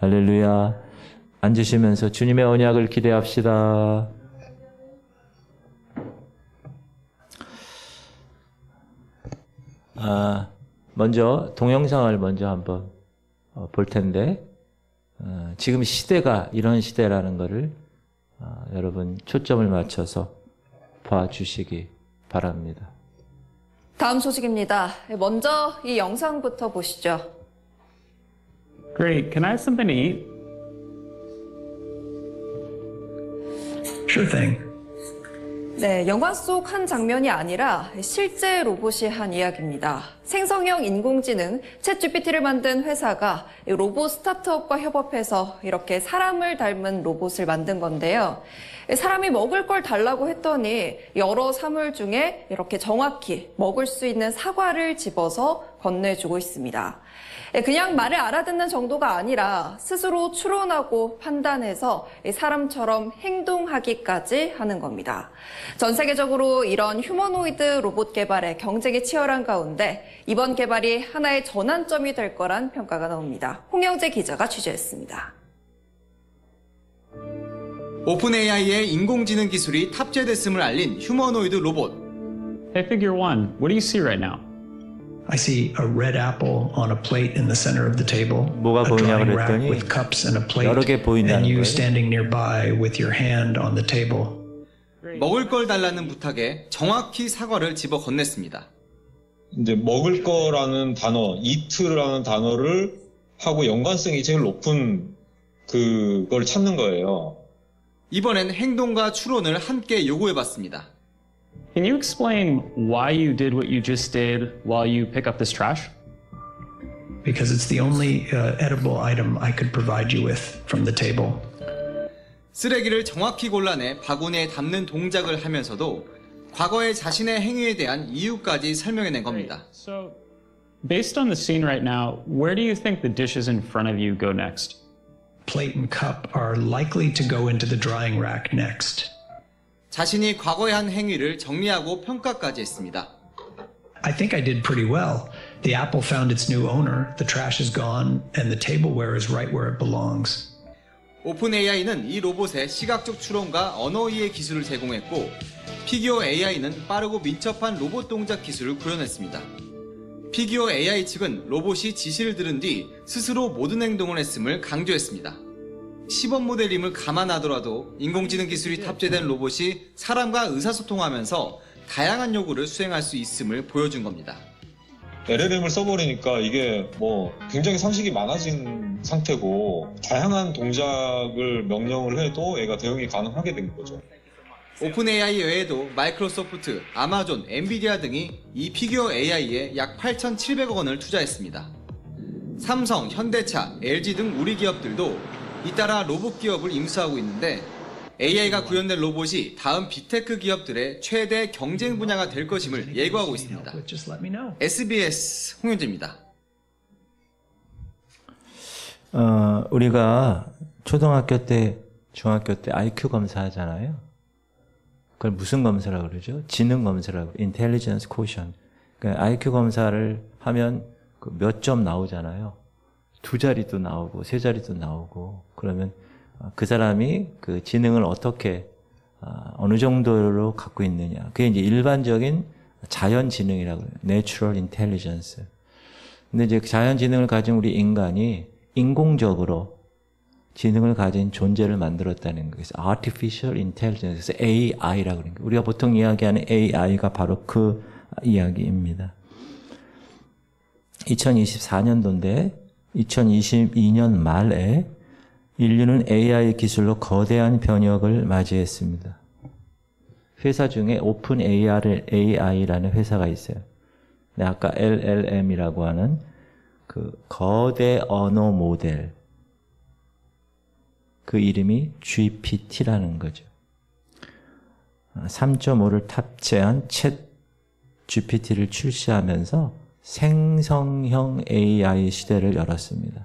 할렐루야. 앉으시면서 주님의 언약을 기대합시다. 먼저 동영상을 먼저 한번 볼 텐데, 지금 시대가 이런 시대라는 것을 여러분 초점을 맞춰서 봐주시기 바랍니다. 다음 소식입니다. 먼저 이 영상부터 보시죠. Great. Can I have something to eat? Sure thing. 네, 영화 속 한 장면이 아니라 실제 로봇이 한 이야기입니다. 생성형 인공지능 챗GPT를 만든 회사가 로봇 스타트업과 협업해서 이렇게 사람을 닮은 로봇을 만든 건데요. 사람이 먹을 걸 달라고 했더니 여러 사물 중에 이렇게 정확히 먹을 수 있는 사과를 집어서 건네주고 있습니다. 그냥 말을 알아듣는 정도가 아니라 스스로 추론하고 판단해서 사람처럼 행동하기까지 하는 겁니다. 전 세계적으로 이런 휴머노이드 로봇 개발에 경쟁이 치열한 가운데 이번 개발이 하나의 전환점이 될 거란 평가가 나옵니다. 홍영재 기자가 취재했습니다. 오픈AI의 인공지능 기술이 탑재됐음을 알린 휴머노이드 로봇. Hey, Figure One, what do you see right now? I see a red apple on a plate in the center of the table. 뭐가 a 보이냐 drying rack 그랬더니 with cups and a plate, 여러 개 보인다는 and you 거예요. standing nearby with your hand on the table. 먹을 걸 달라는 부탁에 정확히 사과를 집어 건넸습니다. 이제 먹을 거라는 단어, eat라는 단어를 하고 연관성이 제일 높은 그걸 찾는 거예요. 이번엔 행동과 추론을 함께 요구해봤습니다. Can you explain why you did what you just did while you pick up this trash? Because it's the only edible item I could provide you with from the table. 쓰레기를 정확히 골라내 바구니에 담는 동작을 하면서도 과거의 자신의 행위에 대한 이유까지 설명해낸 겁니다. So, based on the scene right now, where do you think the dishes in front of you go next? Plate and cup are likely to go into the drying rack next. 자신이 과거에 한 행위를 정리하고 평가까지 했습니다. I think I did pretty well. The apple found its new owner, the trash is gone, and the tableware is right where it belongs. 오픈AI는 이 로봇에 시각적 추론과 언어 이해 기술을 제공했고, 피규어 AI는 빠르고 민첩한 로봇 동작 기술을 구현했습니다. 피규어 AI 측은 로봇이 지시를 들은 뒤 스스로 모든 행동을 했음을 강조했습니다. 시범 모델임을 감안하더라도 인공지능 기술이 탑재된 로봇이 사람과 의사소통하면서 다양한 요구를 수행할 수 있음을 보여준 겁니다. LLM을 써버리니까 이게 뭐 굉장히 상식이 많아진 상태고 다양한 동작을 명령을 해도 얘가 대응이 가능하게 된 거죠. 오픈AI 외에도 마이크로소프트, 아마존, 엔비디아 등이 이 피규어 AI에 약 8,700억 원을 투자했습니다. 삼성, 현대차, LG 등 우리 기업들도 잇따라 로봇 기업을 인수하고 있는데 AI가 구현된 로봇이 다음 빅테크 기업들의 최대 경쟁 분야가 될 것임을 예고하고 있습니다. Just let me know. SBS 홍현재입니다. 우리가 초등학교 때, 중학교 때 IQ 검사 하잖아요. 그걸 무슨 검사라고 그러죠? 지능 검사라고, Intelligence Quotient. 그러니까 IQ 검사를 하면 몇 점 나오잖아요. 2자리도 나오고 3자리도 나오고. 그러면 그 사람이 그 지능을 어떻게 어느 정도로 갖고 있느냐. 그게 이제 일반적인 자연 지능이라고 해요. Natural Intelligence. 근데 이제 자연 지능을 가진 우리 인간이 인공적으로 지능을 가진 존재를 만들었다는 거예요. 그래서 Artificial Intelligence, 그래서 AI라고 그러는 거예요. 우리가 보통 이야기하는 AI가 바로 그 이야기입니다. 2024년도인데 2022년 말에 인류는 AI 기술로 거대한 변혁을 맞이했습니다. 회사 중에 OpenAI라는 회사가 있어요. 네, 아까 LLM이라고 하는 그 거대 언어 모델, 그 이름이 GPT라는 거죠. 3.5를 탑재한 챗 GPT를 출시하면서 생성형 AI 시대를 열었습니다.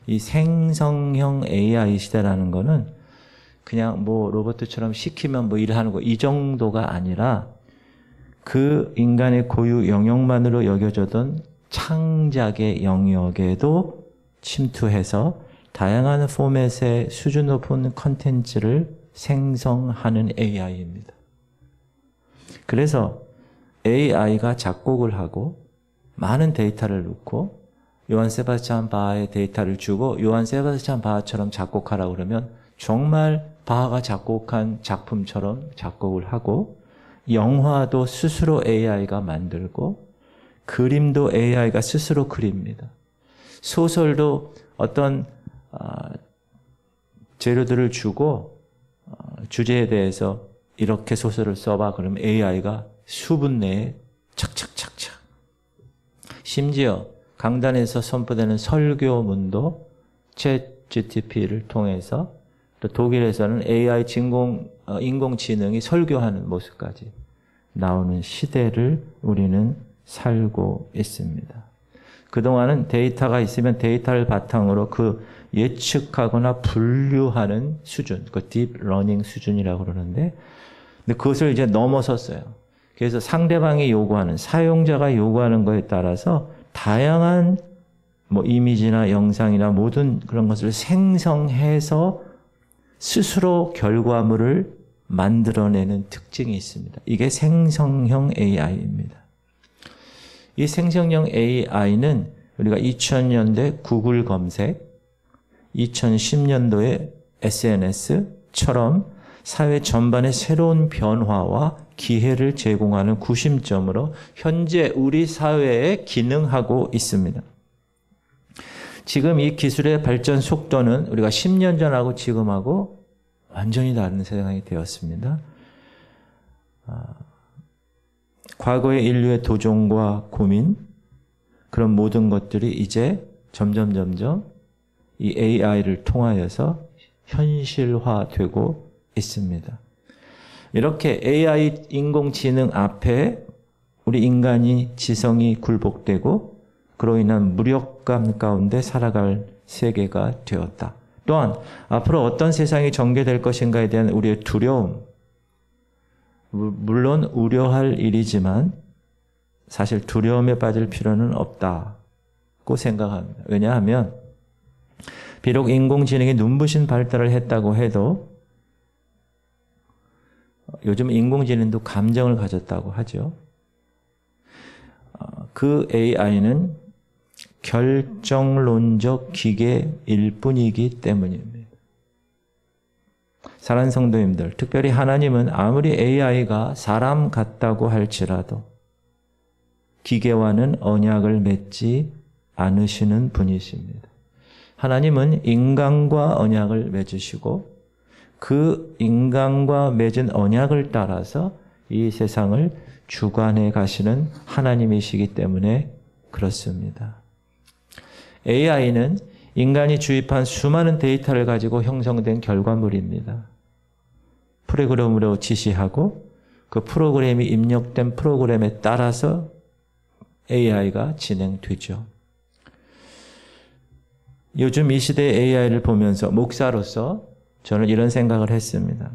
이 생성형 AI 시대라는 거는 그냥 뭐 로봇처럼 시키면 뭐 일을 하는 거 이 정도가 아니라 그 인간의 고유 영역만으로 여겨졌던 창작의 영역에도 침투해서 다양한 포맷의 수준 높은 컨텐츠를 생성하는 AI입니다. 그래서 AI가 작곡을 하고 많은 데이터를 넣고 요한 세바스찬 바하의 데이터를 주고 요한 세바스찬 바하처럼 작곡하라고 그러면 정말 바하가 작곡한 작품처럼 작곡을 하고 영화도 스스로 AI가 만들고 그림도 AI가 스스로 그립니다. 소설도 어떤 재료들을 주고 주제에 대해서 이렇게 소설을 써봐 그러면 AI가 수분 내에 착착착착. 심지어 강단에서 선포되는 설교문도 챗GPT를 통해서 또 독일에서는 AI 인공지능이 설교하는 모습까지 나오는 시대를 우리는 살고 있습니다. 그동안은 데이터가 있으면 데이터를 바탕으로 그 예측하거나 분류하는 수준, 그 딥러닝 수준이라고 그러는데 근데 그것을 이제 넘어섰어요. 그래서 상대방이 요구하는, 사용자가 요구하는 것에 따라서 다양한 이미지나 영상이나 모든 그런 것을 생성해서 스스로 결과물을 만들어내는 특징이 있습니다. 이게 생성형 AI입니다. 이 생성형 AI는 우리가 2000년대 구글 검색, 2010년도에 SNS처럼 사회 전반의 새로운 변화와 기회를 제공하는 구심점으로 현재 우리 사회에 기능하고 있습니다. 지금 이 기술의 발전 속도는 우리가 10년 전하고 지금하고 완전히 다른 세상이 되었습니다. 과거의 인류의 도전과 고민, 그런 모든 것들이 이제 점점 이 AI를 통하여서 현실화되고 있습니다. 이렇게 AI 인공지능 앞에 우리 인간이 지성이 굴복되고 그로 인한 무력감 가운데 살아갈 세계가 되었다. 또한 앞으로 어떤 세상이 전개될 것인가에 대한 우리의 두려움, 물론 우려할 일이지만 사실 두려움에 빠질 필요는 없다고 생각합니다. 왜냐하면 비록 인공지능이 눈부신 발달을 했다고 해도 요즘 인공지능도 감정을 가졌다고 하죠. 그 AI는 결정론적 기계일 뿐이기 때문입니다. 사랑하는 성도님들, 특별히 하나님은 아무리 AI가 사람 같다고 할지라도 기계와는 언약을 맺지 않으시는 분이십니다. 하나님은 인간과 언약을 맺으시고 그 인간과 맺은 언약을 따라서 이 세상을 주관해 가시는 하나님이시기 때문에 그렇습니다. AI는 인간이 주입한 수많은 데이터를 가지고 형성된 결과물입니다. 프로그램으로 지시하고 그 프로그램이 입력된 프로그램에 따라서 AI가 진행되죠. 요즘 이 시대의 AI를 보면서 목사로서 저는 이런 생각을 했습니다.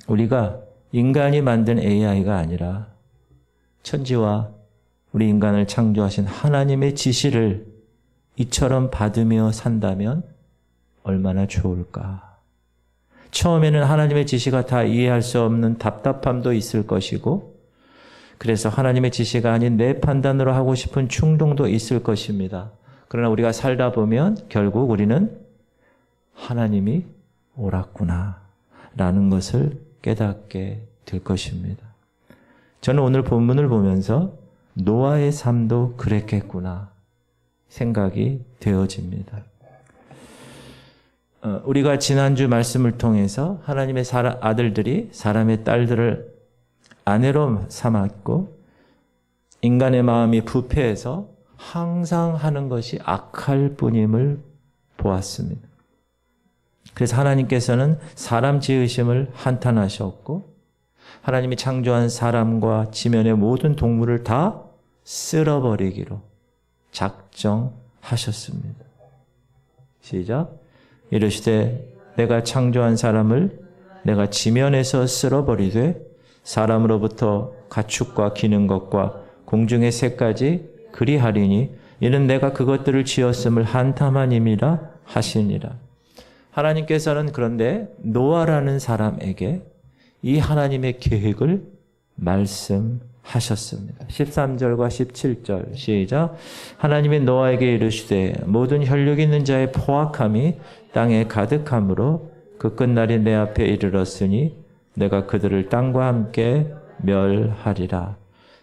우리가 인간이 만든 AI가 아니라 천지와 우리 인간을 창조하신 하나님의 지시를 이처럼 받으며 산다면 얼마나 좋을까. 처음에는 하나님의 지시가 다 이해할 수 없는 답답함도 있을 것이고 그래서 하나님의 지시가 아닌 내 판단으로 하고 싶은 충동도 있을 것입니다. 그러나 우리가 살다 보면 결국 우리는 하나님이 옳았구나 라는 것을 깨닫게 될 것입니다. 저는 오늘 본문을 보면서 노아의 삶도 그랬겠구나 생각이 되어집니다. 우리가 지난주 말씀을 통해서 하나님의 아들들이 사람의 딸들을 아내로 삼았고 인간의 마음이 부패해서 항상 하는 것이 악할 뿐임을 보았습니다. 그래서 하나님께서는 사람 지으심을 한탄하셨고 하나님이 창조한 사람과 지면의 모든 동물을 다 쓸어버리기로 작정하셨습니다. 시작. 이르시되 내가 창조한 사람을 내가 지면에서 쓸어버리되 사람으로부터 가축과 기는 것과 공중의 새까지 그리하리니 이는 내가 그것들을 지었음을 한탄함이라 하시니라. 하나님께서는 그런데 노아라는 사람에게 이 하나님의 계획을 말씀하셨습니다. 13절과 17절 시작. 하나님이 노아에게 이르시되 모든 혈육 있는 자의 포악함이 땅에 가득함으로 그 끝날이 내 앞에 이르렀으니 내가 그들을 땅과 함께 멸하리라.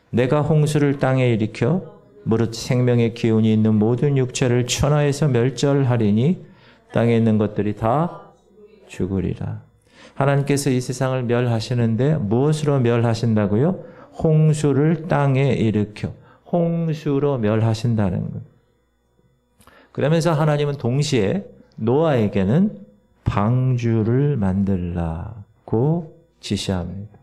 내가 홍수를 땅에 일으켜 무릇 생명의 기운이 있는 모든 육체를 천하에서 멸절하리니 땅에 있는 것들이 다 죽으리라. 하나님께서 이 세상을 멸하시는데 무엇으로 멸하신다고요? 홍수를 땅에 일으켜 홍수로 멸하신다는 것. 그러면서 하나님은 동시에 노아에게는 방주를 만들라고 지시합니다.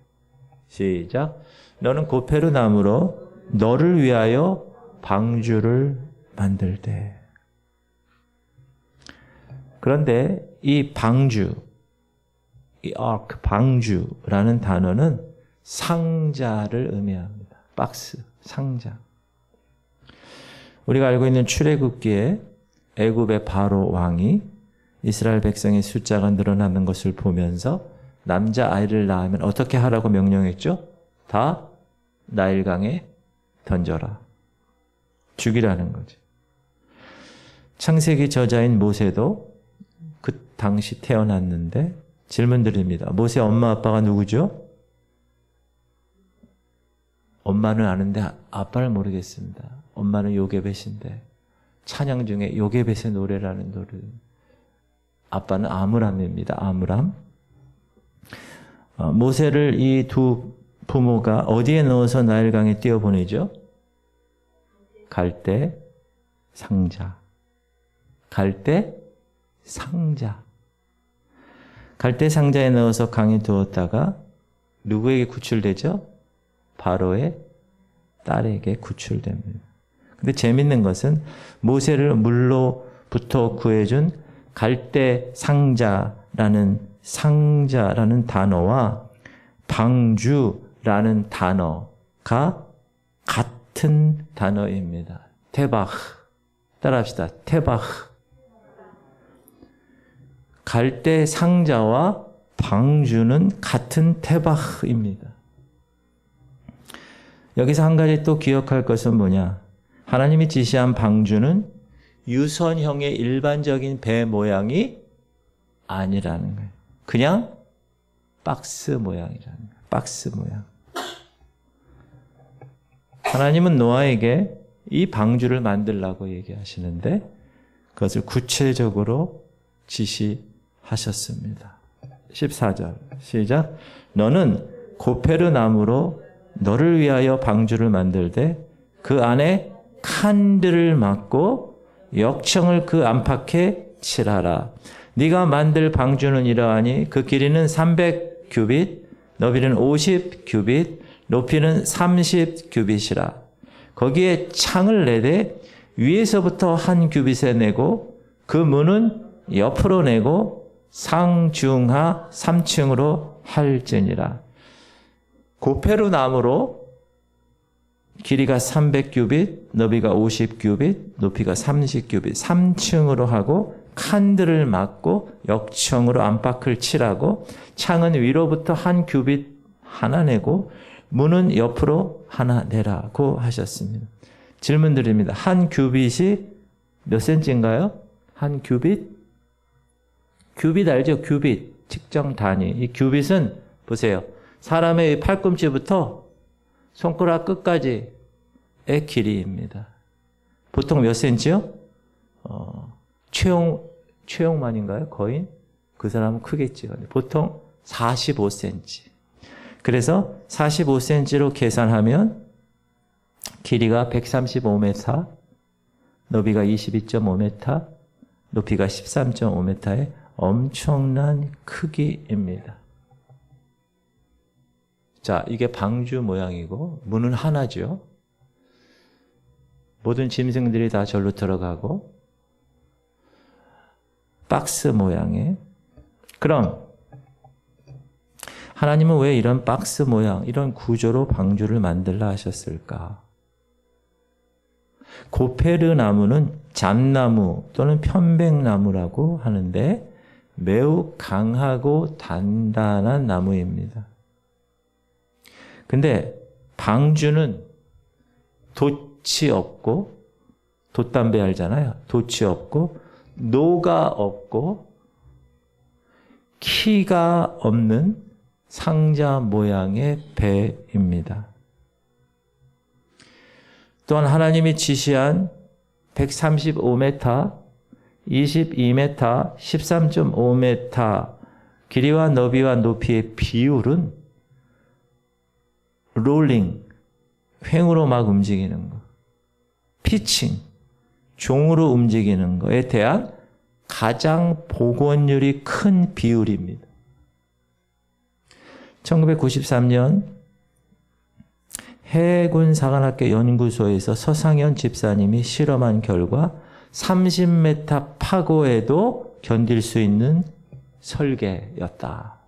시작. 너는 고페르 나무로 너를 위하여 방주를 만들되. 그런데 이 방주, 이 ark, 방주라는 단어는 상자를 의미합니다. 박스, 상자. 우리가 알고 있는 출애굽기에 애굽의 바로 왕이 이스라엘 백성의 숫자가 늘어나는 것을 보면서 남자 아이를 낳으면 어떻게 하라고 명령했죠? 다 나일강에 던져라. 죽이라는 거지. 창세기 저자인 모세도 그 당시 태어났는데 질문 드립니다. 모세 엄마 아빠가 누구죠? 엄마는 아는데 아빠를 모르겠습니다. 엄마는 요게벳인데 찬양 중에 요게벳의 노래라는 노래. 아빠는 아므람입니다. 아므람. 모세를 이 두 부모가 어디에 넣어서 나일강에 띄어보내죠? 갈대 상자. 갈대 상자. 갈대 상자에 넣어서 강에 두었다가 누구에게 구출되죠? 바로의 딸에게 구출됩니다. 근데 재밌는 것은 모세를 물로부터 구해준 갈대 상자라는 단어와 방주라는 단어가 같은 단어입니다. 테바흐. 따라합시다. 테바흐. 갈대 상자와 방주는 같은 테바흐입니다. 여기서 한 가지 또 기억할 것은 뭐냐? 하나님이 지시한 방주는 유선형의 일반적인 배 모양이 아니라는 거예요. 그냥 박스 모양이라는 거예요. 박스 모양. 하나님은 노아에게 이 방주를 만들라고 얘기하시는데 그것을 구체적으로 지시하셨습니다. 14절 시작. 너는 고페르 나무로 너를 위하여 방주를 만들되 그 안에 칸들을 막고 역청을 그 안팎에 칠하라. 네가 만들 방주는 이러하니 그 길이는 300규빗, 너비는 50규빗, 높이는 30규빗이라. 거기에 창을 내되 위에서부터 한 규빗에 내고 그 문은 옆으로 내고 상중하 3층으로 할지니라. 고페르 나무로 길이가 300규빗, 너비가 50규빗, 높이가 30규빗, 3층으로 하고 칸들을 막고 역청으로 안팎을 칠하고 창은 위로부터 한 규빗 하나 내고 문은 옆으로 하나 내라고 하셨습니다. 질문 드립니다. 한 규빗이 몇 센치인가요? 한 규빗? 규빗 알죠? 규빗. 측정 단위. 이 규빗은 보세요. 사람의 팔꿈치부터 손가락 끝까지의 길이입니다. 보통 몇 센치요? 최용만인가요? 거의? 그 사람은 크겠지요. 보통 45cm. 그래서 45cm로 계산하면 길이가 135m, 너비가 22.5m, 높이가 13.5m의 엄청난 크기입니다. 자, 이게 방주 모양이고 문은 하나죠. 모든 짐승들이 다 절로 들어가고 박스 모양의. 그럼 하나님은 왜 이런 박스 모양, 이런 구조로 방주를 만들라 하셨을까? 고페르 나무는 잣나무 또는 편백나무라고 하는데 매우 강하고 단단한 나무입니다. 근데 방주는 돛이 없고, 돛담배 알잖아요. 돛이 없고, 노가 없고, 키가 없는 상자 모양의 배입니다. 또한 하나님이 지시한 135m, 22m, 13.5m 길이와 너비와 높이의 비율은 롤링, 횡으로 막 움직이는 거, 피칭, 종으로 움직이는 거에 대한 가장 복원율이 큰 비율입니다. 1993년 해군 사관학교 연구소에서 서상현 집사님이 실험한 결과 30m 파고에도 견딜 수 있는 설계였다.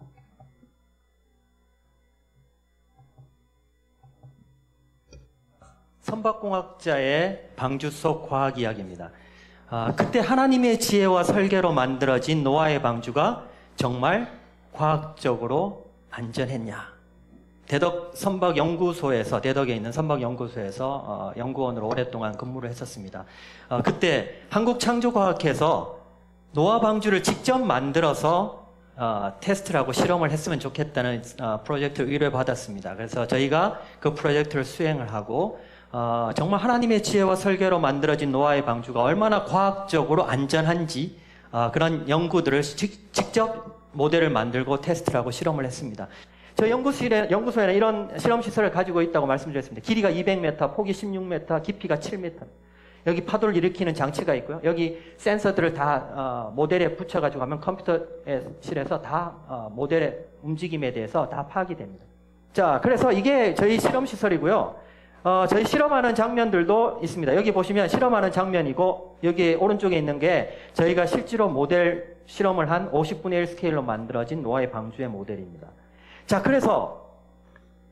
선박공학자의 방주 속 과학 이야기입니다. 그때 하나님의 지혜와 설계로 만들어진 노아의 방주가 정말 과학적으로 안전했냐? 대덕 선박연구소에서, 대덕에 있는 선박연구소에서 연구원으로 오랫동안 근무를 했었습니다. 그때 한국창조과학회에서 노아 방주를 직접 만들어서 테스트를 하고 실험을 했으면 좋겠다는 프로젝트 의뢰를 받았습니다. 그래서 저희가 그 프로젝트를 수행을 하고 정말 하나님의 지혜와 설계로 만들어진 노아의 방주가 얼마나 과학적으로 안전한지 그런 연구들을 직접 모델을 만들고 테스트를 하고 실험을 했습니다. 저희 연구소에는 이런 실험시설을 가지고 있다고 말씀드렸습니다. 길이가 200m, 폭이 16m, 깊이가 7m. 여기 파도를 일으키는 장치가 있고요. 여기 센서들을 다 모델에 붙여가지고 하면 컴퓨터실에서 다 모델의 움직임에 대해서 다 파악이 됩니다. 자, 그래서 이게 저희 실험시설이고요. 저희 실험하는 장면들도 있습니다. 여기 보시면 실험하는 장면이고, 여기 오른쪽에 있는 게 저희가 실제로 모델 실험을 한 50분의 1 스케일로 만들어진 노아의 방주의 모델입니다. 자, 그래서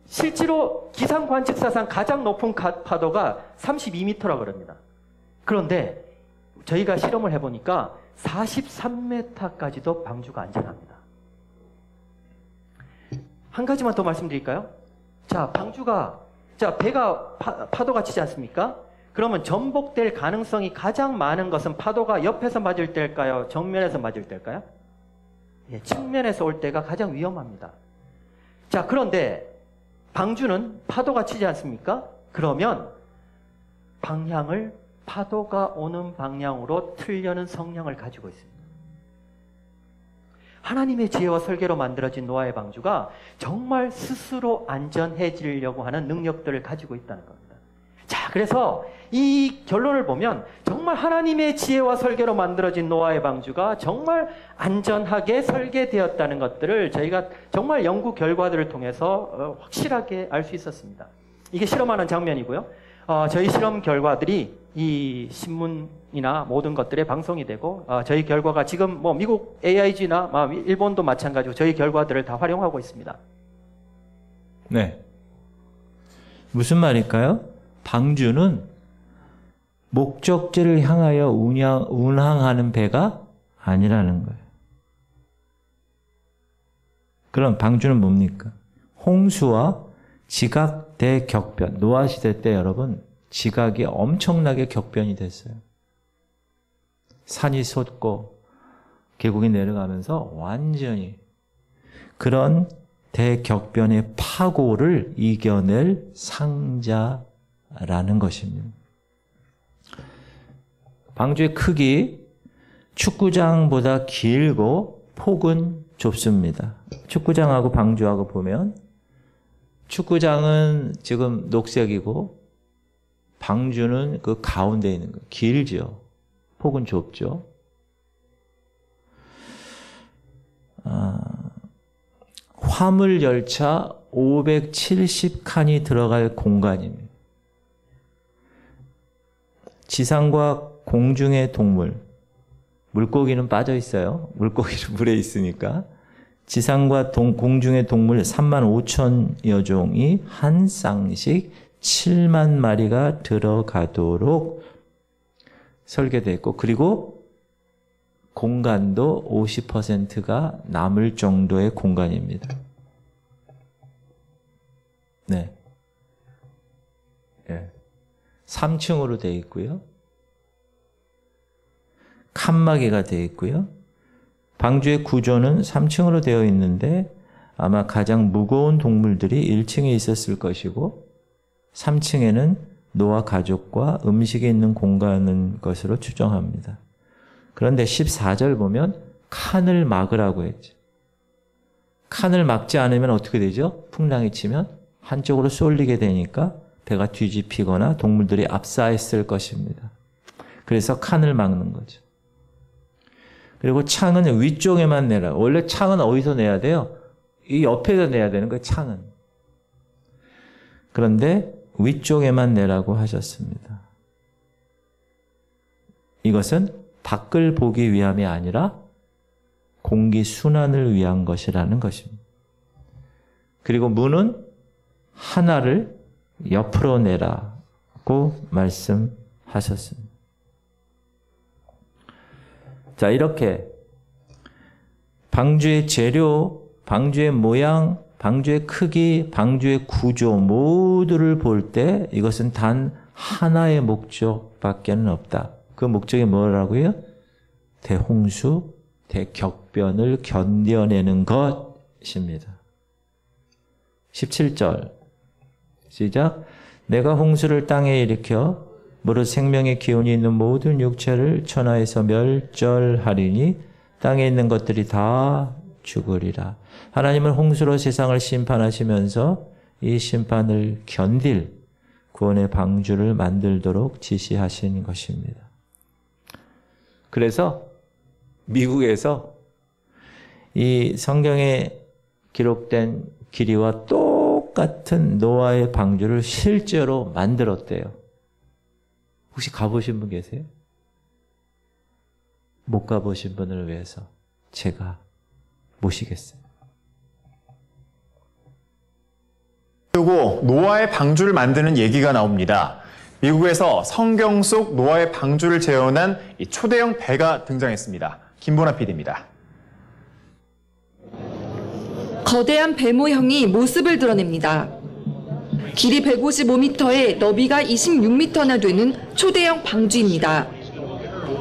실제로 기상 관측사상 가장 높은 파도가 32m라고 그럽니다. 그런데 저희가 실험을 해보니까 43m까지도 방주가 안전합니다. 한 가지만 더 말씀드릴까요? 자, 배가 파도가 치지 않습니까? 그러면 전복될 가능성이 가장 많은 것은 파도가 옆에서 맞을 때일까요? 정면에서 맞을 때일까요? 예, 측면에서 올 때가 가장 위험합니다. 자, 그런데 방주는 파도가 치지 않습니까? 그러면 방향을 파도가 오는 방향으로 틀려는 성향을 가지고 있습니다. 하나님의 지혜와 설계로 만들어진 노아의 방주가 정말 스스로 안전해지려고 하는 능력들을 가지고 있다는 겁니다. 자, 그래서 이 결론을 보면 정말 하나님의 지혜와 설계로 만들어진 노아의 방주가 정말 안전하게 설계되었다는 것들을 저희가 정말 연구 결과들을 통해서 확실하게 알 수 있었습니다. 이게 실험하는 장면이고요. 저희 실험 결과들이 이 신문이나 모든 것들에 방송이 되고, 저희 결과가 지금 뭐 미국 AIG나 일본도 마찬가지고 저희 결과들을 다 활용하고 있습니다. 네. 무슨 말일까요? 방주는 목적지를 향하여 운항하는 배가 아니라는 거예요. 그럼 방주는 뭡니까? 홍수와 지각 대격변. 노아 시대 때 여러분, 지각이 엄청나게 격변이 됐어요. 산이 솟고 계곡이 내려가면서 완전히 그런 대격변의 파고를 이겨낼 상자라는 것입니다. 방주의 크기, 축구장보다 길고 폭은 좁습니다. 축구장하고 방주하고 보면 축구장은 지금 녹색이고 방주는 그 가운데 있는 거, 길죠. 폭은 좁죠. 화물 열차 570칸이 들어갈 공간입니다. 지상과 공중의 동물, 물고기는 빠져 있어요. 물고기는 물에 있으니까. 지상과 공중의 동물 35,000여 종이 한 쌍씩 7만 마리가 들어가도록 설계되어 있고, 그리고 공간도 50%가 남을 정도의 공간입니다. 네. 예. 3층으로 되어 있고요. 칸막이가 되어 있고요. 방주의 구조는 3층으로 되어 있는데 아마 가장 무거운 동물들이 1층에 있었을 것이고 3층에는 노아 가족과 음식이 있는 공간인 것으로 추정합니다. 그런데 14절 보면 칸을 막으라고 했죠. 칸을 막지 않으면 어떻게 되죠? 풍랑이 치면 한쪽으로 쏠리게 되니까 배가 뒤집히거나 동물들이 압사했을 것입니다. 그래서 칸을 막는 거죠. 그리고 창은 위쪽에만 내라. 원래 창은 어디서 내야 돼요? 이 옆에서 내야 되는 거예요, 창은. 그런데 위쪽에만 내라고 하셨습니다. 이것은 밖을 보기 위함이 아니라 공기 순환을 위한 것이라는 것입니다. 그리고 문은 하나를 옆으로 내라고 말씀하셨습니다. 자, 이렇게 방주의 재료, 방주의 모양, 방주의 크기, 방주의 구조 모두를 볼 때 이것은 단 하나의 목적밖에는 없다. 그 목적이 뭐라고요? 대홍수, 대격변을 견뎌내는 것입니다. 17절 시작. 내가 홍수를 땅에 일으켜 무릇 생명의 기운이 있는 모든 육체를 천하에서 멸절하리니 땅에 있는 것들이 다 죽으리라. 하나님은 홍수로 세상을 심판하시면서 이 심판을 견딜 구원의 방주를 만들도록 지시하신 것입니다. 그래서 미국에서 이 성경에 기록된 길이와 똑같은 노아의 방주를 실제로 만들었대요. 혹시 가보신 분 계세요? 못 가보신 분을 위해서 제가 모시겠어요. 그리고 노아의 방주를 만드는 얘기가 나옵니다. 미국에서 성경 속 노아의 방주를 재현한 이 초대형 배가 등장했습니다. 김보나 PD입니다. 거대한 배 모형이 모습을 드러냅니다. 길이 155m에 너비가 26m나 되는 초대형 방주입니다.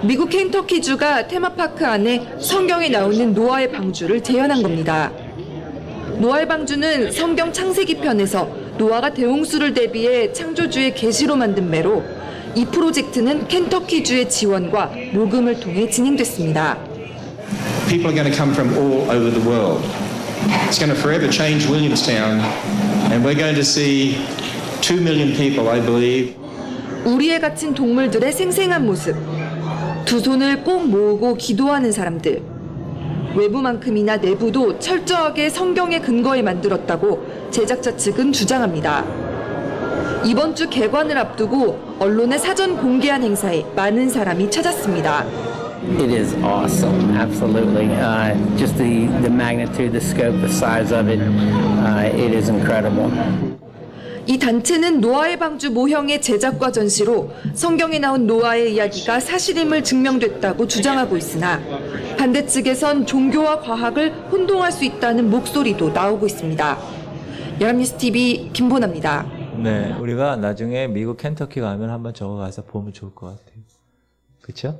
미국 켄터키주가 테마파크 안에 성경에 나오는 노아의 방주를 재현한 겁니다. 노아의 방주는 성경 창세기 편에서 노아가 대홍수를 대비해 창조주의 계시로 만든 배로 이 프로젝트는 켄터키주의 지원과 모금을 통해 진행됐습니다. People are going to come from all over the world. It's going to forever change Williamstown, and we're going to see 2 million people, I believe. 우리에 갇힌 동물들의 생생한 모습, 두 손을 꼭 모으고 기도하는 사람들, 외부만큼이나 내부도 철저하게 성경의 근거에 만들었다고 제작자 측은 주장합니다. 이번 주 개관을 앞두고 언론에 사전 공개한 행사에 많은 사람이 찾았습니다. It is awesome, absolutely. Just the magnitude, the scope, the size of it, it is incredible. 이 단체는 노아의 방주 모형의 제작과 전시로 성경에 나온 노아의 이야기가 사실임을 증명됐다고 주장하고 있으나 반대 측에선 종교와 과학을 혼동할 수 있다는 목소리도 나오고 있습니다. 연합뉴스 TV 김보나입니다. 네, 우리가 나중에 미국 켄터키 가면 한번 저거 가서 보면 좋을 것 같아요. 그렇죠?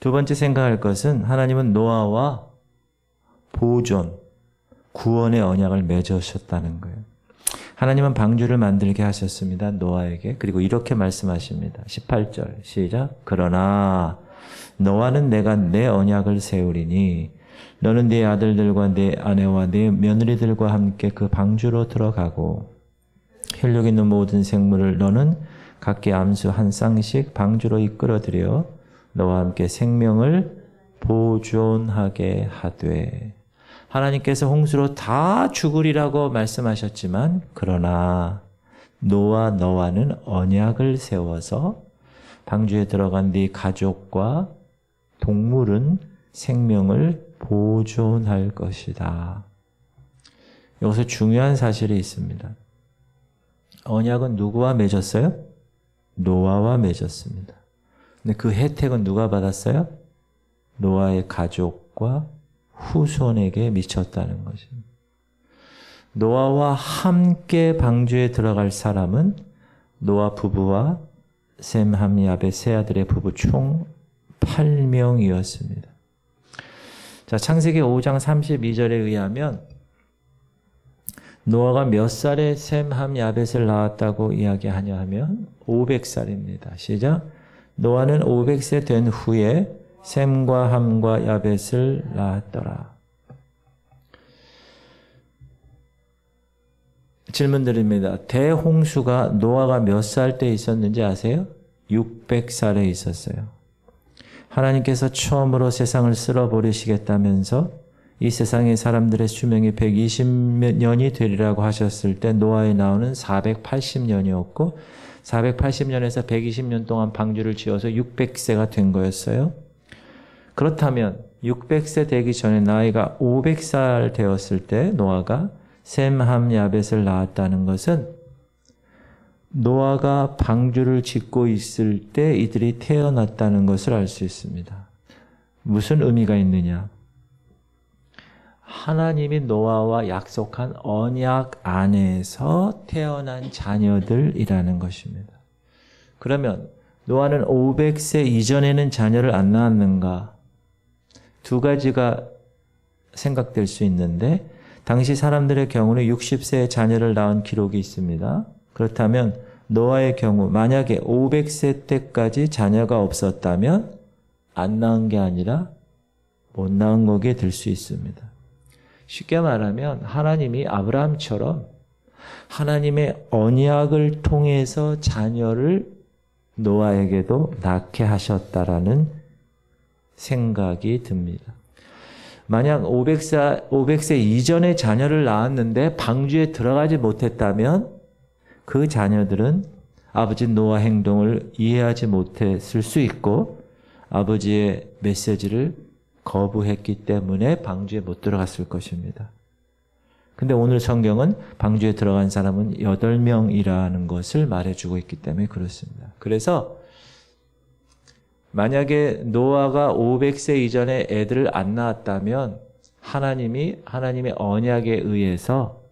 두 번째 생각할 것은 하나님은 노아와 보존, 구원의 언약을 맺으셨다는 거예요. 하나님은 방주를 만들게 하셨습니다. 노아에게. 그리고 이렇게 말씀하십니다. 18절 시작. 그러나 너와는 내가 내 언약을 세우리니 너는 네 아들들과 네 아내와 네 며느리들과 함께 그 방주로 들어가고 혈육 있는 모든 생물을 너는 각기 암수 한 쌍씩 방주로 이끌어들여 너와 함께 생명을 보존하게 하되. 하나님께서 홍수로 다 죽으리라고 말씀하셨지만 그러나 노아 너와는 언약을 세워서 방주에 들어간 네 가족과 동물은 생명을 보존할 것이다. 여기서 중요한 사실이 있습니다. 언약은 누구와 맺었어요? 노아와 맺었습니다. 근데 그 혜택은 누가 받았어요? 노아의 가족과 후손에게 미쳤다는 것입니다. 노아와 함께 방주에 들어갈 사람은 노아 부부와 셈, 함, 야벳 세 아들의 부부 총 8명이었습니다. 자, 창세기 5장 32절에 의하면 노아가 몇 살에 셈, 함, 야벳을 낳았다고 이야기하냐 하면 500살입니다. 시작. 노아는 500세 된 후에 셈과 함과 야벳을 낳았더라. 질문 드립니다. 대홍수가 노아가 몇 살 때 있었는지 아세요? 600살에 있었어요. 하나님께서 처음으로 세상을 쓸어버리시겠다면서 이 세상의 사람들의 수명이 120년이 되리라고 하셨을 때 노아에 나오는 480년이었고 480년에서 120년 동안 방주를 지어서 600세가 된 거였어요. 그렇다면 600세 되기 전에 나이가 500살 되었을 때 노아가 셈, 함, 야벳을 낳았다는 것은 노아가 방주를 짓고 있을 때 이들이 태어났다는 것을 알 수 있습니다. 무슨 의미가 있느냐? 하나님이 노아와 약속한 언약 안에서 태어난 자녀들이라는 것입니다. 그러면 노아는 500세 이전에는 자녀를 안 낳았는가? 두 가지가 생각될 수 있는데 당시 사람들의 경우는 60세에 자녀를 낳은 기록이 있습니다. 그렇다면 노아의 경우 만약에 500세 때까지 자녀가 없었다면 안 낳은 게 아니라 못 낳은 거게 될 수 있습니다. 쉽게 말하면 하나님이 아브라함처럼 하나님의 언약을 통해서 자녀를 노아에게도 낳게 하셨다라는 생각이 듭니다. 만약 500세 이전에 자녀를 낳았는데 방주에 들어가지 못했다면 그 자녀들은 아버지 노아 행동을 이해하지 못했을 수 있고 아버지의 메시지를 거부했기 때문에 방주에 못 들어갔을 것입니다. 근데 오늘 성경은 방주에 들어간 사람은 8명이라는 것을 말해주고 있기 때문에 그렇습니다. 그래서 만약에 노아가 500세 이전에 애들을 안 낳았다면 하나님의 언약에 의해서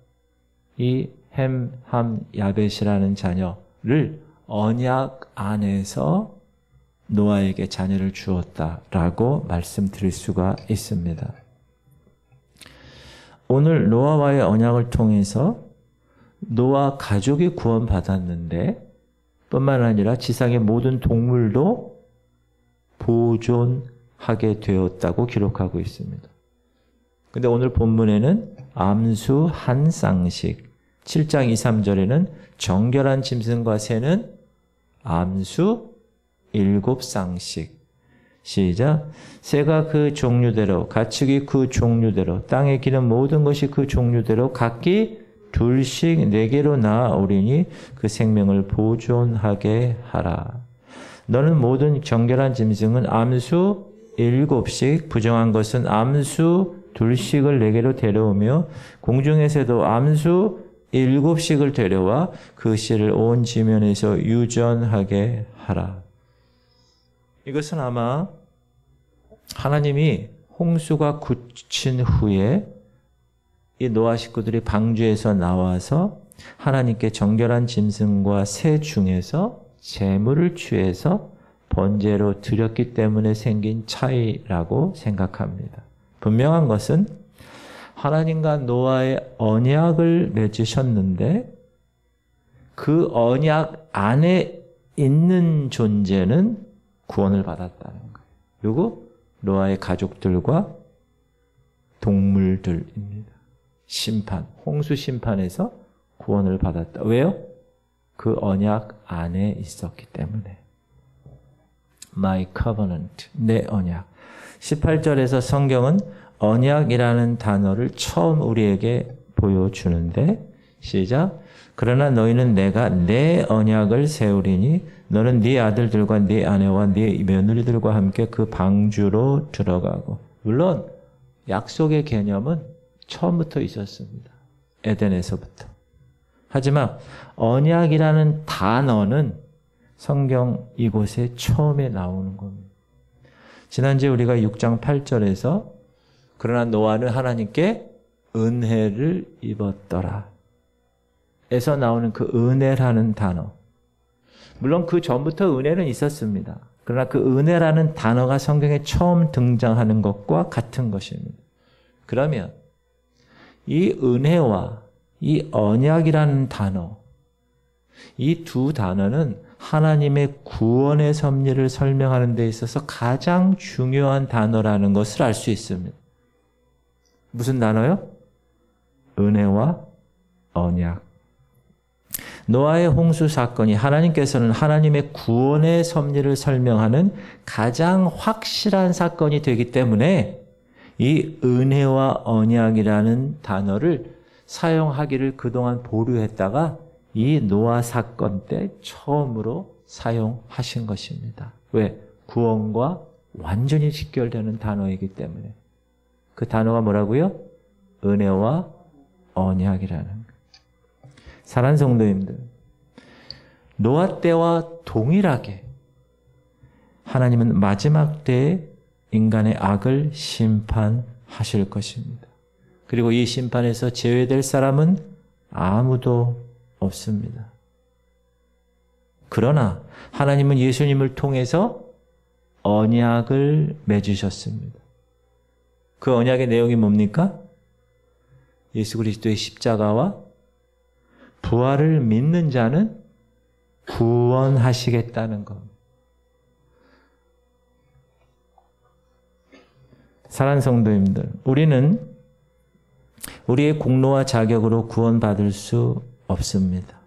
이 햄, 함, 야벳이라는 자녀를 언약 안에서 노아에게 자녀를 주었다라고 말씀드릴 수가 있습니다. 오늘 노아와의 언약을 통해서 노아 가족이 구원받았는데 뿐만 아니라 지상의 모든 동물도 보존하게 되었다고 기록하고 있습니다. 근데 오늘 본문에는 암수 한 쌍씩, 7장 2, 3절에는 정결한 짐승과 새는 암수 7쌍씩. 시작. 새가 그 종류대로, 가축이 그 종류대로, 땅에 기는 모든 것이 그 종류대로 각기 2씩 4개로 낳아오리니 그 생명을 보존하게 하라. 너는 모든 정결한 짐승은 암수 7씩, 부정한 것은 암수 2씩을 4개로 데려오며 공중의 새도 암수 7씩을 데려와 그 씨를 온 지면에서 유전하게 하라. 이것은 아마 하나님이 홍수가 그친 후에 이 노아 식구들이 방주에서 나와서 하나님께 정결한 짐승과 새 중에서 제물을 취해서 번제로 드렸기 때문에 생긴 차이라고 생각합니다. 분명한 것은 하나님과 노아의 언약을 맺으셨는데 그 언약 안에 있는 존재는 구원을 받았다는 거예요. 그리고 노아의 가족들과 동물들입니다. 심판, 홍수 심판에서 구원을 받았다. 왜요? 그 언약 안에 있었기 때문에. My covenant, 내 언약. 18절에서 성경은 언약이라는 단어를 처음 우리에게 보여주는데 시작. 그러나 너희는 내가 내 언약을 세우리니 너는 네 아들들과 네 아내와 네 며느리들과 함께 그 방주로 들어가고. 물론 약속의 개념은 처음부터 있었습니다. 에덴에서부터. 하지만 언약이라는 단어는 성경 이곳에 처음에 나오는 겁니다. 지난주에 우리가 6장 8절에서 그러나 노아는 하나님께 은혜를 입었더라 에서 나오는 그 은혜라는 단어. 물론 그 전부터 은혜는 있었습니다. 그러나 그 은혜라는 단어가 성경에 처음 등장하는 것과 같은 것입니다. 그러면 이 은혜와 이 언약이라는 단어, 이 두 단어는 하나님의 구원의 섭리를 설명하는 데 있어서 가장 중요한 단어라는 것을 알 수 있습니다. 무슨 단어요? 은혜와 언약. 노아의 홍수 사건이 하나님께서는 하나님의 구원의 섭리를 설명하는 가장 확실한 사건이 되기 때문에 이 은혜와 언약이라는 단어를 사용하기를 그동안 보류했다가 이 노아 사건 때 처음으로 사용하신 것입니다. 왜? 구원과 완전히 직결되는 단어이기 때문에. 그 단어가 뭐라고요? 은혜와 언약이라는 거예요. 사랑하는 성도님들, 노아 때와 동일하게 하나님은 마지막 때에 인간의 악을 심판하실 것입니다. 그리고 이 심판에서 제외될 사람은 아무도 없습니다. 그러나 하나님은 예수님을 통해서 언약을 맺으셨습니다. 그 언약의 내용이 뭡니까? 예수 그리스도의 십자가와 부활을 믿는 자는 구원하시겠다는 것. 사랑하는 성도님들, 우리는 우리의 공로와 자격으로 구원받을 수 없습니다.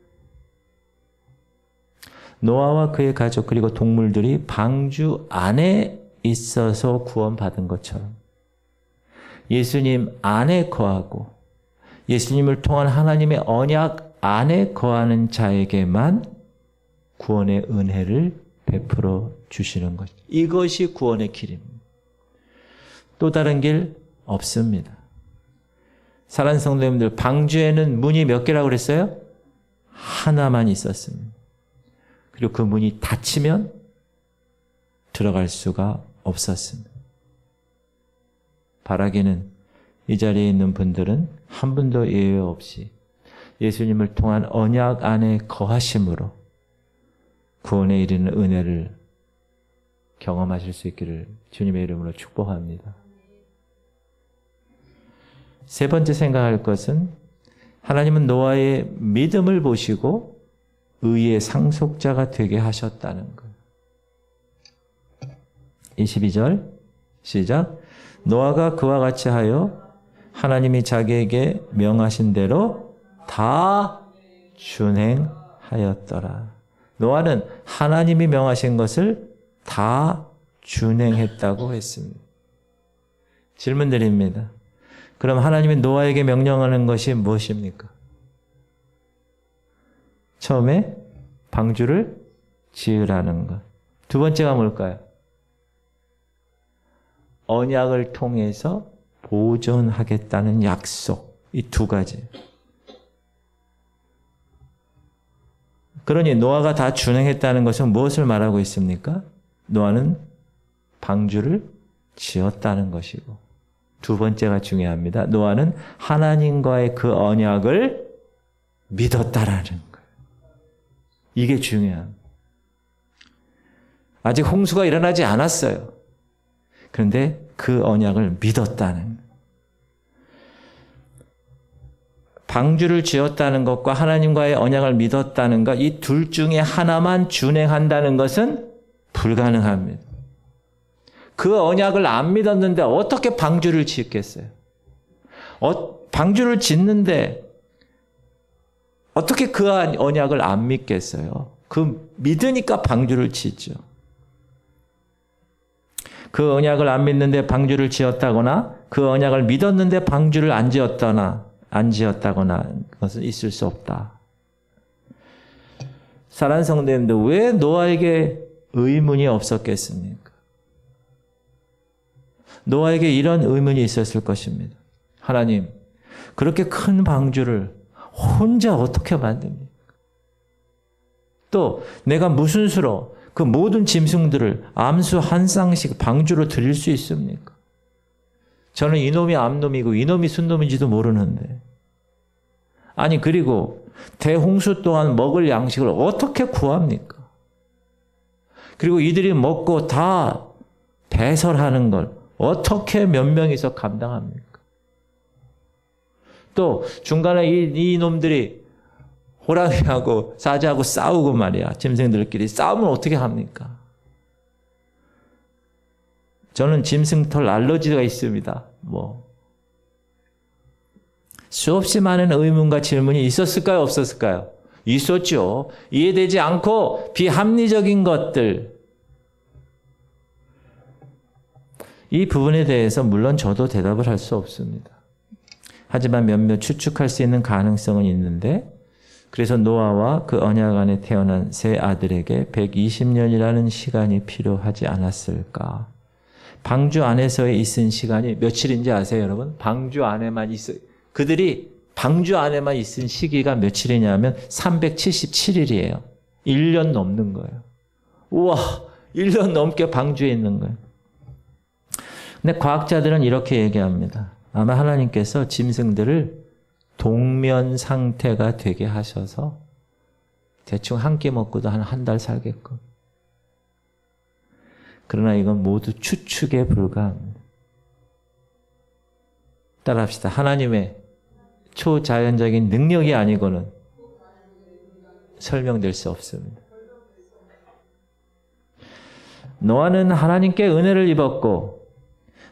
노아와 그의 가족 그리고 동물들이 방주 안에 있어서 구원받은 것처럼 예수님 안에 거하고 예수님을 통한 하나님의 언약 안에 거하는 자에게만 구원의 은혜를 베풀어 주시는 것. 이것이 구원의 길입니다. 또 다른 길 없습니다. 사랑하는 성도님들, 방주에는 문이 몇 개라고 그랬어요? 하나만 있었습니다. 그리고 그 문이 닫히면 들어갈 수가 없었습니다. 바라기는 이 자리에 있는 분들은 한 분도 예외 없이 예수님을 통한 언약 안에 거하심으로 구원에 이르는 은혜를 경험하실 수 있기를 주님의 이름으로 축복합니다. 세 번째 생각할 것은 하나님은 노아의 믿음을 보시고 의의 상속자가 되게 하셨다는 것. 22절 시작. 노아가 그와 같이 하여 하나님이 자기에게 명하신 대로 다 준행하였더라. 노아는 하나님이 명하신 것을 다 준행했다고 했습니다. 질문 드립니다. 그럼 하나님이 노아에게 명령하는 것이 무엇입니까? 처음에 방주를 지으라는 것. 두 번째가 뭘까요? 언약을 통해서 보존하겠다는 약속. 이 두 가지. 그러니 노아가 다 준행했다는 것은 무엇을 말하고 있습니까? 노아는 방주를 지었다는 것이고, 두 번째가 중요합니다. 노아는 하나님과의 그 언약을 믿었다라는 거예요. 이게 중요합니다. 아직 홍수가 일어나지 않았어요. 그런데 그 언약을 믿었다는 거예요. 방주를 지었다는 것과 하나님과의 언약을 믿었다는 것, 이 둘 중에 하나만 준행한다는 것은 불가능합니다. 그 언약을 안 믿었는데 어떻게 방주를 짓겠어요? 방주를 짓는데 어떻게 그 언약을 안 믿겠어요? 그 믿으니까 방주를 짓죠. 그 언약을 안 믿는데 방주를 지었다거나 그 언약을 믿었는데 방주를 안 지었다거나 그것은 있을 수 없다. 사랑하는 성도님들, 왜 노아에게 의문이 없었겠습니까? 노아에게 이런 의문이 있었을 것입니다. 하나님, 그렇게 큰 방주를 혼자 어떻게 만듭니까? 또 내가 무슨 수로 그 모든 짐승들을 암수 한 쌍씩 방주로 드릴 수 있습니까? 저는 이놈이 암놈이고 이놈이 순놈인지도 모르는데. 아니 그리고 대홍수 동안 먹을 양식을 어떻게 구합니까? 그리고 이들이 먹고 다 배설하는 걸 어떻게 몇 명이서 감당합니까? 또 중간에 이 놈들이 호랑이하고 사자하고 싸우고 말이야. 짐승들끼리 싸우면 어떻게 합니까? 저는 짐승털 알러지가 있습니다. 수없이 많은 의문과 질문이 있었을까요? 없었을까요? 있었죠. 이해되지 않고 비합리적인 것들. 이 부분에 대해서 물론 저도 대답을 할 수 없습니다. 하지만 몇몇 추측할 수 있는 가능성은 있는데, 그래서 노아와 그 언약 안에 태어난 세 아들에게 120년이라는 시간이 필요하지 않았을까? 방주 안에서의 있은 시간이 며칠인지 아세요, 여러분? 방주 안에만 그들이 방주 안에만 있은 시기가 며칠이냐면 377일이에요. 1년 넘는 거예요. 우와, 1년 넘게 방주에 있는 거예요. 근데 과학자들은 이렇게 얘기합니다. 아마 하나님께서 짐승들을 동면 상태가 되게 하셔서 대충 한 끼 먹고도 한 달 살게끔. 그러나 이건 모두 추측에 불과합니다. 따라합시다. 하나님의 초자연적인 능력이 아니고는 설명될 수 없습니다. 노아는 하나님께 은혜를 입었고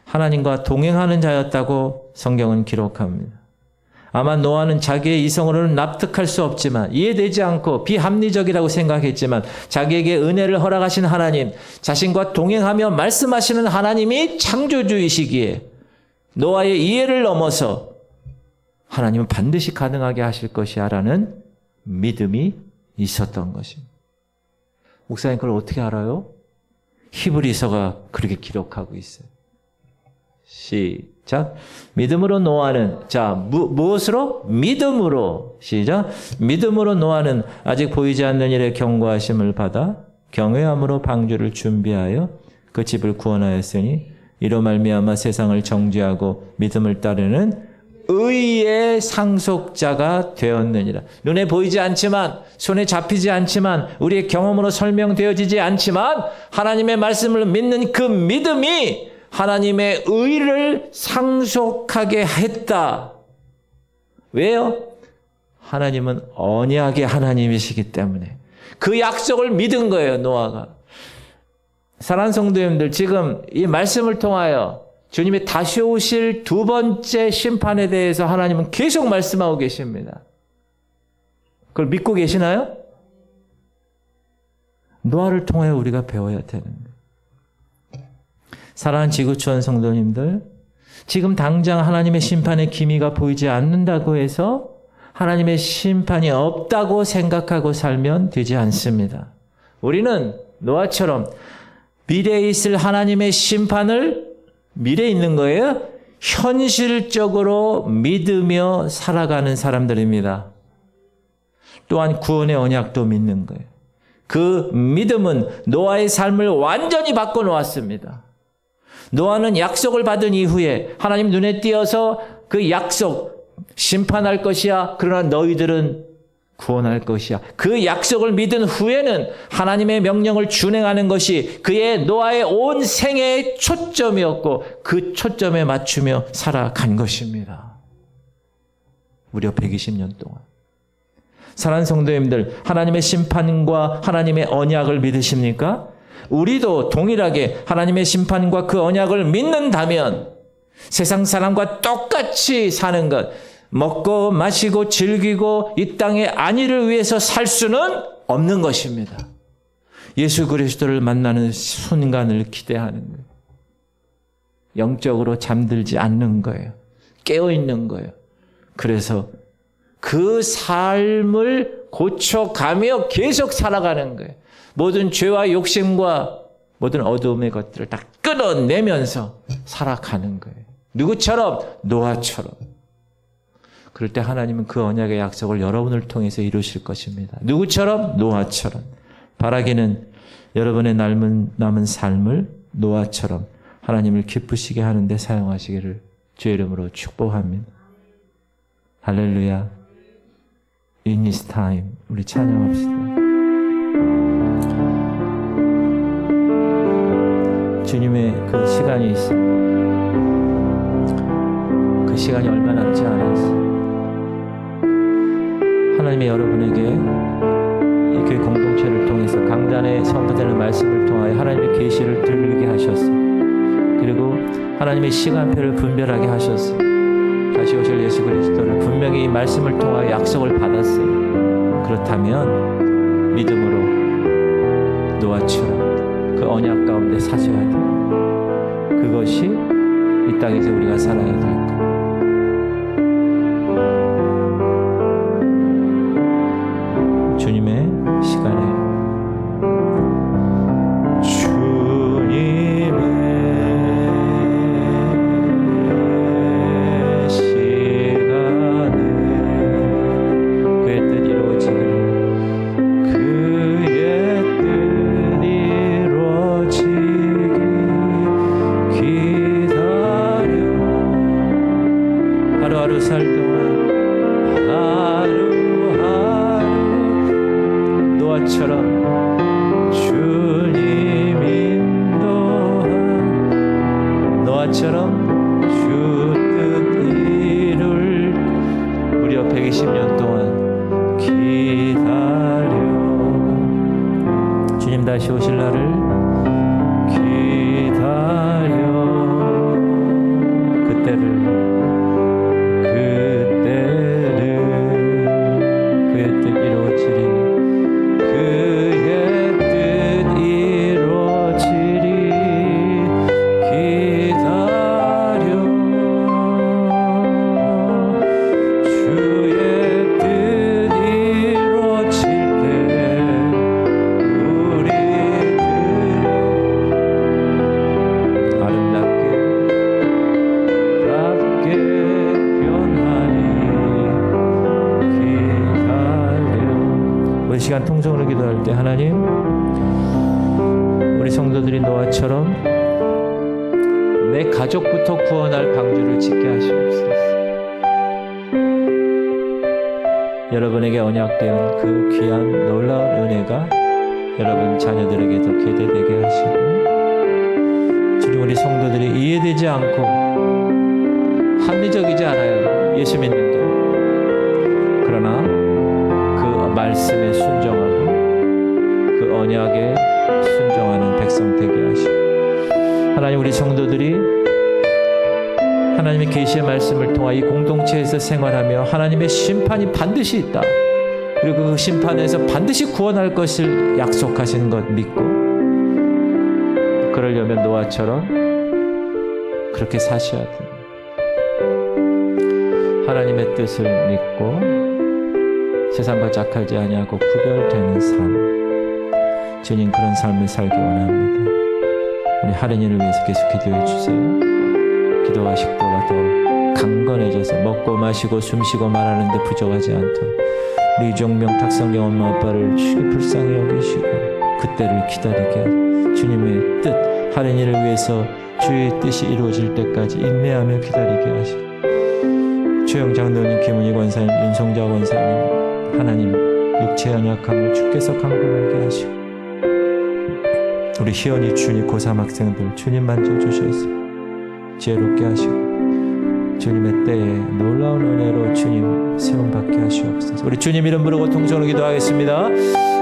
하나님과 동행하는 자였다고 성경은 기록합니다. 아마 노아는 자기의 이성으로는 납득할 수 없지만, 이해되지 않고 비합리적이라고 생각했지만, 자기에게 은혜를 허락하신 하나님, 자신과 동행하며 말씀하시는 하나님이 창조주이시기에 노아의 이해를 넘어서 하나님은 반드시 가능하게 하실 것이야 라는 믿음이 있었던 것입니다. 목사님 그걸 어떻게 알아요? 히브리서가 그렇게 기록하고 있어요. 시작. 믿음으로 노아는, 무엇으로? 믿음으로. 시작. 믿음으로 노아는 아직 보이지 않는 일에 경고하심을 받아 경외함으로 방주를 준비하여 그 집을 구원하였으니 이로 말미암아 세상을 정죄하고 믿음을 따르는 의의 상속자가 되었느니라. 눈에 보이지 않지만, 손에 잡히지 않지만, 우리의 경험으로 설명되어지지 않지만 하나님의 말씀을 믿는 그 믿음이 하나님의 의를 상속하게 했다. 왜요? 하나님은 언약의 하나님이시기 때문에 그 약속을 믿은 거예요, 노아가. 사랑하는 성도님들, 지금 이 말씀을 통하여 주님이 다시 오실 두 번째 심판에 대해서 하나님은 계속 말씀하고 계십니다. 그걸 믿고 계시나요? 노아를 통해 우리가 배워야 되는 거예요. 사랑하는 지구촌 성도님들, 지금 당장 하나님의 심판의 기미가 보이지 않는다고 해서 하나님의 심판이 없다고 생각하고 살면 되지 않습니다. 우리는 노아처럼 미래에 있을 하나님의 심판을, 미래에 있는 거예요, 현실적으로 믿으며 살아가는 사람들입니다. 또한 구원의 언약도 믿는 거예요. 그 믿음은 노아의 삶을 완전히 바꿔놓았습니다. 노아는 약속을 받은 이후에 하나님 눈에 띄어서 그 약속, 심판할 것이야. 그러나 너희들은 구원할 것이야. 그 약속을 믿은 후에는 하나님의 명령을 준행하는 것이 그의 노아의 온 생애의 초점이었고 그 초점에 맞추며 살아간 것입니다. 무려 120년 동안. 사랑하는 성도님들, 하나님의 심판과 하나님의 언약을 믿으십니까? 우리도 동일하게 하나님의 심판과 그 언약을 믿는다면 세상 사람과 똑같이 사는 것, 먹고 마시고 즐기고 이 땅의 안위를 위해서 살 수는 없는 것입니다. 예수 그리스도를 만나는 순간을 기대하는 거예요. 영적으로 잠들지 않는 거예요. 깨어있는 거예요. 그래서 그 삶을 고쳐가며 계속 살아가는 거예요. 모든 죄와 욕심과 모든 어두움의 것들을 다 끊어내면서 살아가는 거예요. 누구처럼? 노아처럼. 그럴 때 하나님은 그 언약의 약속을 여러분을 통해서 이루실 것입니다. 누구처럼? 노아처럼. 바라기는 여러분의 남은 삶을 노아처럼 하나님을 기쁘시게 하는데 사용하시기를 주의 이름으로 축복합니다. 할렐루야. In this time 우리 찬양합시다. 주님의 그 시간이 있어. 그 시간이 얼마 남지 않았어. 하나님이 여러분에게 이 교회 공동체를 통해서 강단에 선포되는 말씀을 통하여 하나님의 계시를 들리게 하셨어. 그리고 하나님의 시간표를 분별하게 하셨어. 다시 오실 예수 그리스도를 분명히 이 말씀을 통하여 약속을 받았어요. 그렇다면 믿음으로 노아처럼 그 언약 가운데 사셔야 돼요. 그것이 이 땅에서 우리가 살아야 될 것. 주님의 시간에 하루하루 살 동안 하루하루 노아처럼 주님 인도한 노아처럼 주 뜻 이룰 무려 120년 동안 기다려 주님 다시 오실 날을 기다려 그때를 시간 통성으로 기도할 때 하나님 우리 성도들이 노아처럼 내 가족부터 구원할 방주를 짓게 하시옵소서. 여러분에게 언약된 그 귀한 놀라운 은혜가 여러분 자녀들에게도 계대되게 하시고 주님 우리 성도들이 이해되지 않고 합리적이지 않아요. 예수 믿는 게. 그러나 말씀에 순종하고 그 언약에 순종하는 백성 되게 하시고 하나님 우리 성도들이 하나님의 계시의 말씀을 통하 이 공동체에서 생활하며 하나님의 심판이 반드시 있다. 그리고 그 심판에서 반드시 구원할 것을 약속하시는 것 믿고 그러려면 노아처럼 그렇게 사셔야 됩니다. 하나님의 뜻을 믿고 세상과 짝하지 아니하고 구별되는 삶 주님 그런 삶을 살기 원합니다. 우리 할인이를 위해서 계속 기도해 주세요. 기도와 식도가 더 강건해져서 먹고 마시고 숨쉬고 말하는데 부족하지 않도록 우리 이종명 탁성경 엄마 아빠를 주께 불쌍히 여기시고 그때를 기다리게 하시고 주님의 뜻 할인이를 위해서 주의 뜻이 이루어질 때까지 인내하며 기다리게 하시고 최영 장로님, 김은희 권사님, 윤성자 권사님 하나님 육체 연약함을 주께서 강건하게 하시고 우리 희연이 준이 고3 학생들 주님 만져주셔서 지혜롭게 하시고 주님의 때에 놀라운 은혜로 주님 세움받게 하시옵소서. 우리 주님 이름 부르고 통성으로 기도하겠습니다.